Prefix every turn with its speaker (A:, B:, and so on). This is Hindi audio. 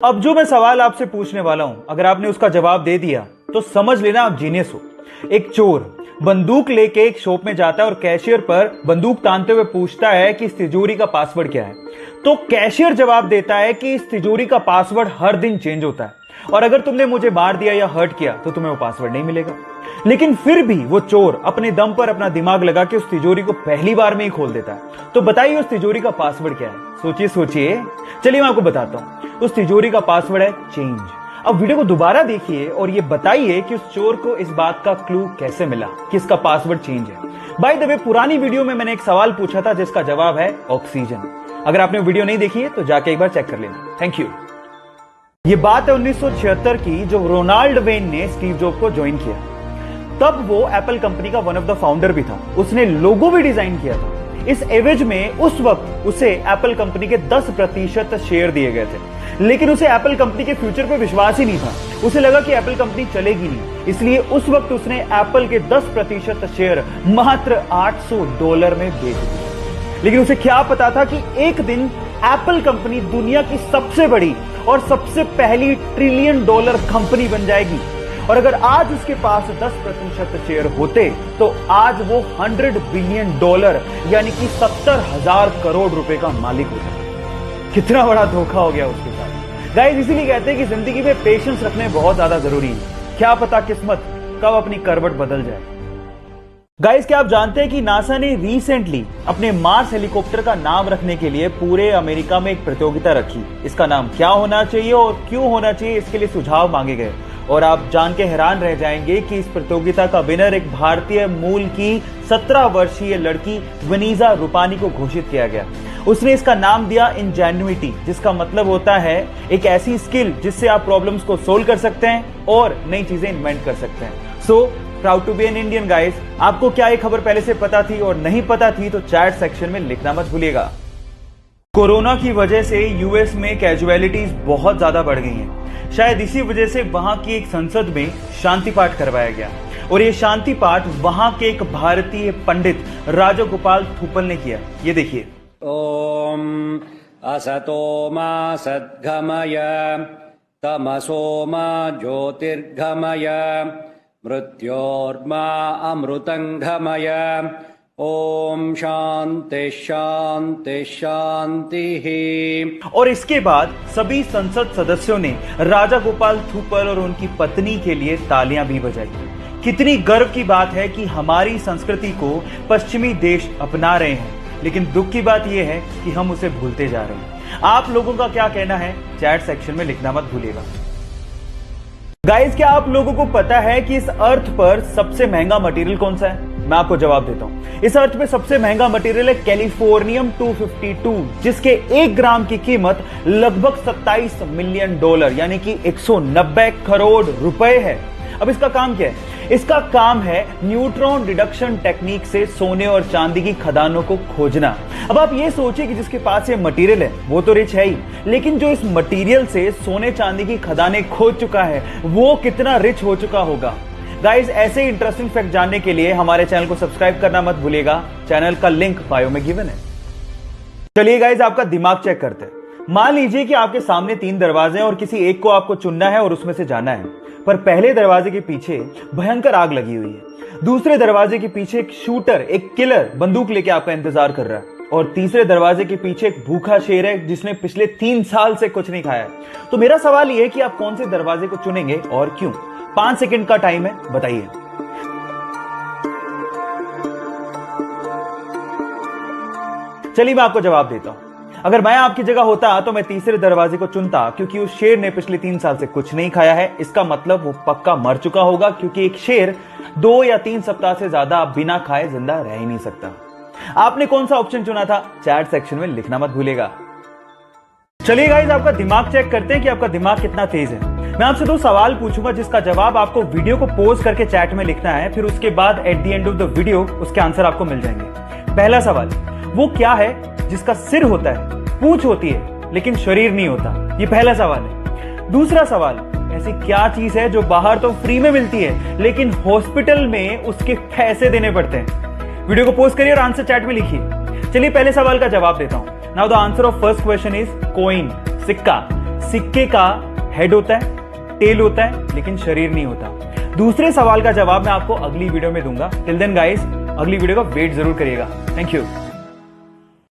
A: अब जो मैं सवाल आपसे पूछने वाला हूं, अगर आपने उसका जवाब दे दिया तो समझ लेना आप जीनियस हो। एक चोर बंदूक लेके एक शॉप में जाता है और कैशियर पर बंदूक तानते हुए पूछता है कि इस तिजोरी का पासवर्ड क्या है। तो कैशियर जवाब देता है कि इस तिजोरी का पासवर्ड हर दिन चेंज होता है और अगर तुमने मुझे मार दिया या हर्ट किया तो तुम्हें वो पासवर्ड नहीं मिलेगा। लेकिन फिर भी वो चोर अपने दम पर अपना दिमाग लगा के उस तिजोरी को पहली बार में ही खोल देता है। तो बताइए उस तिजोरी का पासवर्ड क्या है? सोचिए सोचिए। चलिए मैं आपको बताता हूं। उस तिजोरी का पासवर्ड है चेंज। अब वीडियो को दोबारा देखिए और ये बताइए कि उस चोर को इस बात का क्लू कैसे मिला कि इसका पासवर्ड चेंज है। बाय द वे, पुरानी वीडियो में मैंने एक सवाल पूछा था जिसका जवाब है ऑक्सीजन। अगर आपने वीडियो नहीं देखी है तो जाके एक बार चेक कर लेना। Thank you. ये बात है 1976 की, जो रोनाल्ड वेन ने स्टीव जॉब को ज्वाइन किया। तब वो एप्पल कंपनी का वन ऑफ द फाउंडर भी था। उसने लोगो भी डिजाइन किया था। इस एवज में उस वक्त उसे एप्पल कंपनी के 10% शेयर दिए गए थे, लेकिन उसे एप्पल कंपनी के फ्यूचर पे विश्वास ही नहीं था। उसे लगा कि एप्पल कंपनी चलेगी नहीं, इसलिए उस वक्त उसने एप्पल के 10% शेयर मात्र $800 में बेच दिए। लेकिन उसे क्या पता था कि एक दिन एप्पल कंपनी दुनिया की सबसे बड़ी और सबसे पहली $1 ट्रिलियन कंपनी बन जाएगी। और अगर आज उसके पास 10% शेयर होते तो आज वो $100 बिलियन यानी कि 70,000 करोड़ रुपए का मालिक होता। कितना बड़ा धोखा हो गया उसके साथ। गाइस, इसीलिए कहते हैं कि जिंदगी में पेशेंस रखने बहुत ज्यादा जरूरी है। क्या पता किस्मत कब अपनी करवट बदल जाए। गाइस, क्या आप जानते हैं कि नासा ने रिसेंटली अपने मार्स हेलीकॉप्टर का नाम रखने के लिए पूरे अमेरिका में एक प्रतियोगिता रखी। इसका नाम क्या होना चाहिए और क्यों होना चाहिए, इसके लिए सुझाव मांगे गए। और आप जान के हैरान रह जाएंगे कि इस प्रतियोगिता का विनर एक भारतीय मूल की 17 वर्षीय लड़की वनीजा रूपानी को घोषित किया गया। उसने इसका नाम दिया इंजेन्युइटी, जिसका मतलब होता है एक ऐसी स्किल जिससे आप प्रॉब्लम्स को सोल्व कर सकते हैं और नई चीजें इन्वेंट कर सकते हैं। So proud to be an Indian guys. आपको क्या ये खबर पहले से पता थी और नहीं पता थी तो चैट सेक्शन में लिखना मत भूलिएगा। कोरोना की वजह से यूएस में कैजुअलिटीज बहुत ज्यादा बढ़ गई हैं। शायद इसी वजह से वहां की एक संसद में शांति पाठ करवाया गया और ये शांति पाठ वहां के एक भारतीय पंडित राजगोपाल थुपल ने किया। ये देखिए।
B: ओम असतो मा सद्गमय तमसो मा ज्योतिर्गमय मृत्योर्मा अमृतंगमय ओम शांति शांति शांति।
A: और इसके बाद सभी संसद सदस्यों ने राजा गोपाल थुपल और उनकी पत्नी के लिए तालियां भी बजाई। कितनी गर्व की बात है कि हमारी संस्कृति को पश्चिमी देश अपना रहे हैं, लेकिन दुख की बात यह है कि हम उसे भूलते जा रहे हैं। आप लोगों का क्या कहना है चैट सेक्शन में लिखना मत भूलिएगा। गाइस, क्या आप लोगों को पता है कि इस अर्थ पर सबसे महंगा मटेरियल कौन सा है? मैं आपको जवाब देता हूं। इस अर्थ पे सबसे महंगा मटेरियल है कैलिफोर्नियम 252, जिसके 1 ग्राम की कीमत लगभग $27 मिलियन यानी कि 190 करोड़ रुपए है। अब इसका काम क्या है? इसका काम है न्यूट्रॉन डिडक्शन टेक्निक से सोने और चांदी की खदानों को खोजना। अब आप ये सोचिए कि जिसके पास ये मटेरियल है वो तो रिच है ही, लेकिन जो इस मटेरियल से सोने चांदी की खदानें खोज चुका है वो कितना रिच हो चुका होगा। गाइस, ऐसे इंटरेस्टिंग फैक्ट जानने के लिए हमारे चैनल को सब्सक्राइब करना मत भूलिएगा। चैनल का लिंक बायो में गिवन है। चलिए गाइस, आपका दिमाग चेक करते हैं। मान लीजिए कि आपके सामने 3 दरवाजे हैं और किसी एक को आपको चुनना है और उसमें से जाना है। पर पहले दरवाजे के पीछे भयंकर आग लगी हुई है, दूसरे दरवाजे के पीछे एक शूटर, एक किलर बंदूक लेके आपका इंतजार कर रहा है और तीसरे दरवाजे के पीछे एक भूखा शेर है जिसने पिछले 3 साल से कुछ नहीं खाया है। तो मेरा सवाल यह है कि आप कौन से दरवाजे को चुनेंगे और क्यों? 5 सेकंड का टाइम है, बताइए। चलिए मैं आपको जवाब देता हूं। अगर मैं आपकी जगह होता तो मैं तीसरे दरवाजे को चुनता, क्योंकि उस शेर ने पिछले 3 साल से कुछ नहीं खाया है। इसका मतलब वो पक्का मर चुका होगा, क्योंकि एक शेर 2 या 3 सप्ताह से ज्यादा बिना खाए जिंदा रह ही नहीं सकता। आपने कौन सा ऑप्शन चुना था चैट सेक्शन में लिखना मत भूलिएगा। चलिए गाइस, आपका दिमाग चेक करते हैं कि आपका दिमाग कितना तेज है। मैं आपसे 2 सवाल पूछूंगा जिसका जवाब आपको वीडियो को पॉज करके चैट में लिखना है। फिर उसके बाद at the end of the video उसके आंसर आपको मिल जाएंगे। पहला सवाल, वो क्या है जिसका सिर होता है, पूंछ होती है लेकिन शरीर नहीं होता? ये पहला सवाल है। दूसरा सवाल, ऐसी क्या चीज है जो बाहर तो फ्री में मिलती है लेकिन हॉस्पिटल में उसके पैसे देने पड़ते हैं? वीडियो को पॉज करिए और आंसर चैट में लिखिए। चलिए पहले सवाल का जवाब देता हूं। Now the answer of first question is coin, सिक्का। सिक्के का हेड होता है, टेल होता है, लेकिन शरीर नहीं होता? दूसरे सवाल का जवाब मैं आपको अगली वीडियो में दूंगा। टिल देन गाइस, अगली वीडियो का वेट जरूर करिएगा। Thank you.